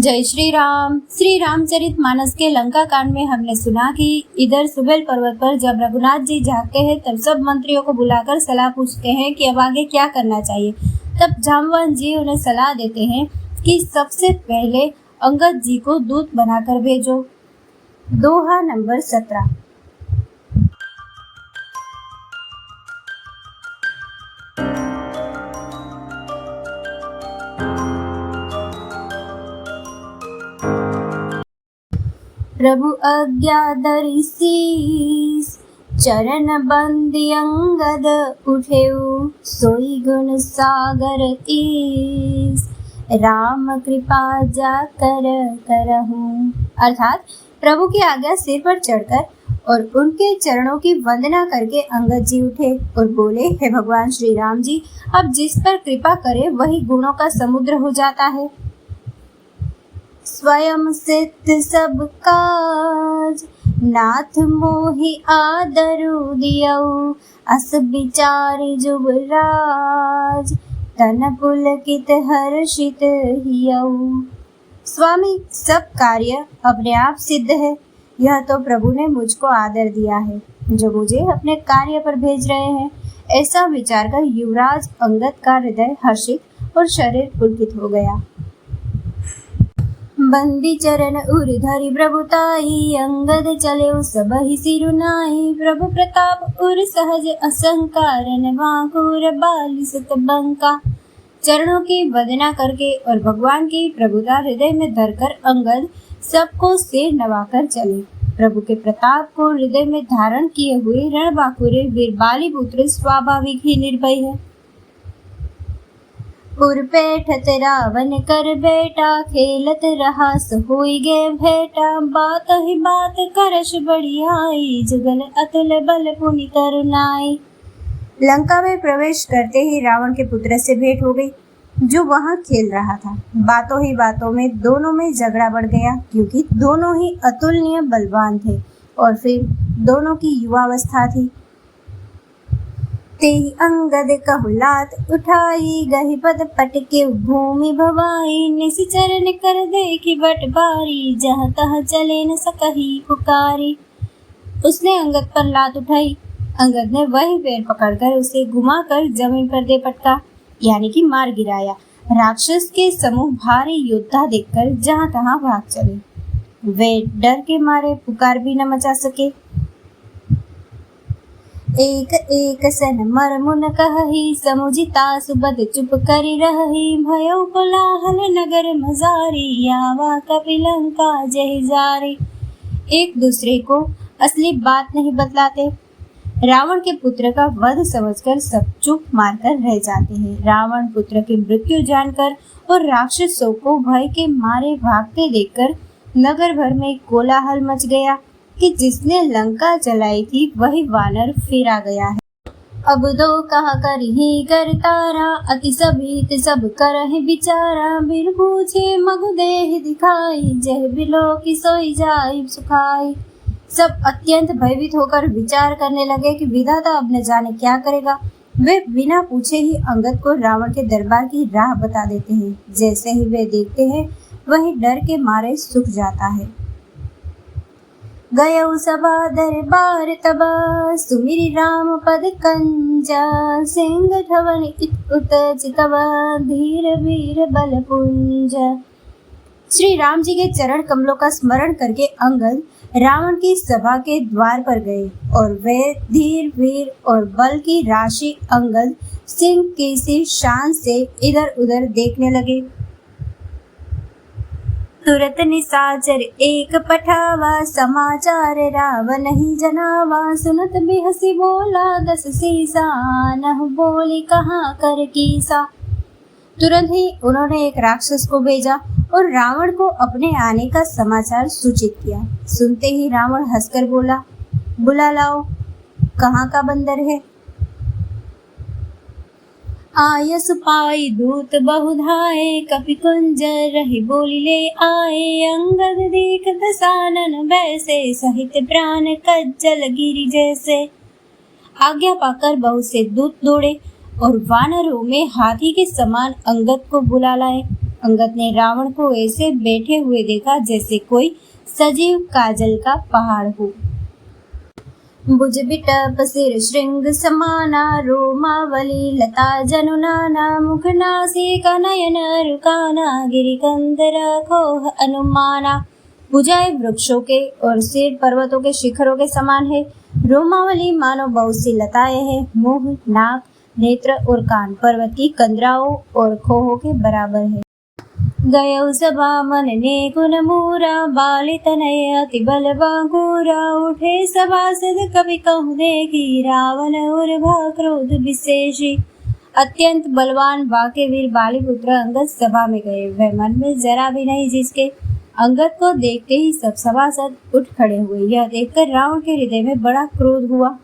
जय श्री राम। श्री रामचरितमानस के लंका कांड में हमने सुना कि इधर सुबेल पर्वत पर जब रघुनाथ जी जागते हैं तब सब मंत्रियों को बुलाकर सलाह पूछते हैं कि अब आगे क्या करना चाहिए। तब जाम्बवान जी उन्हें सलाह देते हैं कि सबसे पहले अंगद जी को दूत बनाकर भेजो। दोहा नंबर 17। प्रभु आज्ञा धरि शीस, चरण बंदी अंगद उठेऊ, सोई गुण सागर ईस, राम कृपा जा कर करहूँ। अर्थात प्रभु की आज्ञा सिर पर चढ़कर और उनके चरणों की वंदना करके अंगद जी उठे और बोले, हे भगवान श्री राम जी, अब जिस पर कृपा करे वही गुणों का समुद्र हो जाता है। स्वयं सिद्ध सब काज, नाथ मोहि आदरु दियऊ, अस विचारि जुबराज, तन पुलकित हर्षित हियऊ। स्वामी, सब कार्य अपने आप सिद्ध है। यह तो प्रभु ने मुझको आदर दिया है जो मुझे अपने कार्य पर भेज रहे हैं। ऐसा विचार कर युवराज अंगद का हृदय हर्षित और शरीर पुलकित हो गया। बंदी चरण उर धरि प्रभुताई, अंगद चले सबहि सिरुनाई, प्रभु प्रताप उर सहज असंकारन, वांकुर बाली सुत बंका। चरणों की वंदना करके और भगवान की प्रभुता हृदय में धरकर अंगद सबको सिर नवाकर चले। प्रभु के प्रताप को हृदय में धारण किए हुए रणबांकुरे वीर बाली पुत्र स्वाभाविक ही निर्भय है। पुर बैठत रावण कर बेटा, खेलत रहास होई गे भेटा, बात ही बात करश बढ़ियाई, जुगल अतुल बल पुनि तरुणाई। लंका में प्रवेश करते ही रावण के पुत्र से भेंट हो गई जो वहां खेल रहा था। बातों ही बातों में दोनों में झगड़ा बढ़ गया क्योंकि दोनों ही अतुलनीय बलवान थे और फिर दोनों की युवावस्था थी। तेहि अंगद कहुलात उठाई, गहि पद पटके भूमि भवाई, निशिचर कर देखी बट बारी, जहाँ तहाँ चले न सकही पुकारी। उसने अंगद पर लात उठाई। अंगद ने वही पैर पकड़कर उसे घुमाकर जमीन पर दे पटका, यानी कि मार गिराया। राक्षस के समूह भारी योद्धा देखकर जहाँ तहाँ भाग चले। वे डर के मारे पुकार भी न मचा सके। एक एक सन मर मुन कहही, समुझिता सुबद चुप करि रहही, भयो कोलाहल नगर मजारी, यावा कपिलंका जय जारी। एक दूसरे को असली बात नहीं बतलाते। रावण के पुत्र का वध समझकर सब चुप मारकर रह जाते हैं। रावण पुत्र की मृत्यु जानकर और राक्षसों को भय के मारे भागते देखकर नगर भर में कोलाहल मच गया कि जिसने लंका जलाई थी वही वानर फिर आ गया है। अब दो कहा कर ही कर तारा, अति सभी सब करहि बिचारा, बिन पूछे मगु देह दिखाई, जह बिलो की सोई जाई सुखाई। सब अत्यंत भयभीत होकर विचार करने लगे कि विधाता अब न जाने क्या करेगा। वे बिना पूछे ही अंगद को रावण के दरबार की राह बता देते हैं। जैसे ही वे देखते हैं वही डर के मारे सूख जाता है। गयऊ सभा दरबार तबा, सुमिरि राम पद कंजा, सिंह ठवन उत चितवा, धीर वीर बल पुंज। श्री राम जी के चरण कमलों का स्मरण करके अंगद रावण की सभा के द्वार पर गए और वे धीर वीर और बल की राशि अंगद सिंह की सी शान से इधर उधर देखने लगे। तुरत निशाचर एक पठावा, समाचार रावण ही जनावा, सुनत बिहसी बोला दस सीसा, नह बोली कहाँ कर कीसा। तुरंत ही उन्होंने एक राक्षस को भेजा और रावण को अपने आने का समाचार सूचित किया। सुनते ही रावण हंसकर बोला, बुला लाओ, कहाँ का बंदर है। आयस पाई दूत बहुधाए, कपि कुंजर रही बोली ले आए, अंगद देख दसानन वैसे, सहित प्राण कज्जल गिरी जैसे। आज्ञा पाकर बहुत से दूत दौड़े और वानरों में हाथी के समान अंगद को बुला लाए। अंगद ने रावण को ऐसे बैठे हुए देखा जैसे कोई सजीव काजल का पहाड़ हो। भुज बिटप सिर श्रृंग समाना, रोमावली लता जनु नाना, मुख नासिका नयन रुकाना, गिरिकंदर खोह अनुमाना। भुजाएं वृक्षों के और सिर पर्वतों के शिखरों के समान है। रोमावली मानो बहुत सी लताएं हैं। मुंह, नाक, नेत्र और कान पर्वत की कंदराओं और खोहों के बराबर है। गयो सभा मन ने गुण मूरा, बाली तनय अति बल बांगूरा, उठे सभासद कवि कहूँ देखी, रावण उर्भा क्रोध विशेषी। अत्यंत बलवान वाके वीर बालीपुत्र अंगद सभा में गए। वह मन में जरा भी नहीं जिसके। अंगद को देखते ही सब सभासद उठ खड़े हुए। यह देखकर रावण के हृदय में बड़ा क्रोध हुआ।